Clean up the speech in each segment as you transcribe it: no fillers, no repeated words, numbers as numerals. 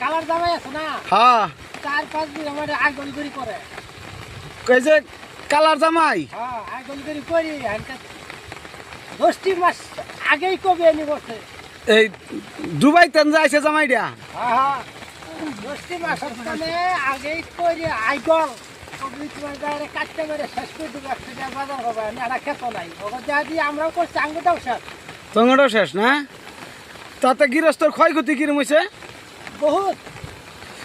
colour জামাই আছে না হ্যাঁ 4-5 বিঘা মানে আগুন করি করে এই যে কালার জামাই হ্যাঁ আগুন করি হালকা 10টি মাস আগেই কবে এনে বসে এই দুবাইতে যাইছে জামাইটা হ্যাঁ 10টি মাস মানে আগেই করি আইগল কবি তোমার গায়ে কাটতে মেরে শেষ করে দেবো একটা বাজার হবে আমি আর খেত নাই ওকে যা দিয়ে আমরাও করছি আঙ্গুটাও শেষ তঙ্গটাও শেষ না তাতে গৃহস্থর ক্ষয়ক্ষতি কিরম হয়েছে বহুত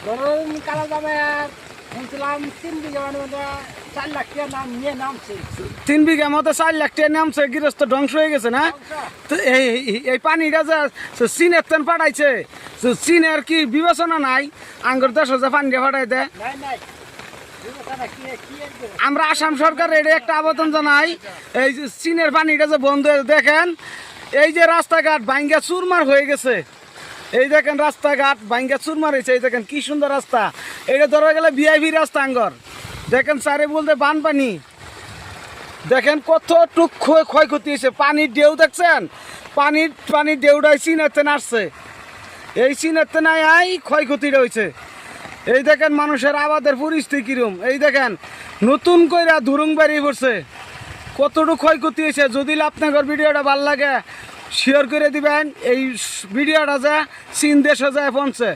ধরুন কালা জামাই আর শুনছিলাম 3 বিঘা মানে 4 লাখ টাকা নাম নিয়ে নামছে 3 বিঘা মতো 4 লাখ টাকা নামছে গৃহস্থ ধ্বংস হয়ে গেছে না তো এই পানিটা যে চীনের তেন পাঠাইছে চীনের কি বিবেচনা নাই আঙ্গুর দেশ যে পানিটা পাঠাই দেয় নাই নাই বিবেচনা কি আমরা আসাম সরকার এটা একটা আবেদন জানাই এই যে চীনের পানিটা যে বন্ধ হয়ে দেখেন এই যে রাস্তাঘাট ভাঙ্গা চুরমার হয়ে গেছে এই দেখেন রাস্তাঘাট ভাঙ্গা চুরমার হয়েছে এই দেখেন কি সুন্দর রাস্তা এটা ধরা গেলে ভিআইপি রাস্তা আঙ্গর দেখেন চারে বলতে বানপানি দেখেন কতটুক ক্ষয়ক্ষতি হয়েছে পানির ঢেউ দেখছেন পানির ঢেউটাই চীনেতে আসছে এই চীনেতে নাই ক্ষয়ক্ষতিটা হয়েছে এই দেখেন মানুষের আবাদের পরিস্থিতি কিরম এই দেখেন নতুন কইরা ধুরুং বাড়ি পড়ছে কতটুকু ক্ষয়ক্ষতি হয়েছে যদি আপনাদের ভিডিওটা ভালো লাগে শেয়ার করে দিবেন এই ভিডিওটা যা চীন দেশে যায় পৌঁছে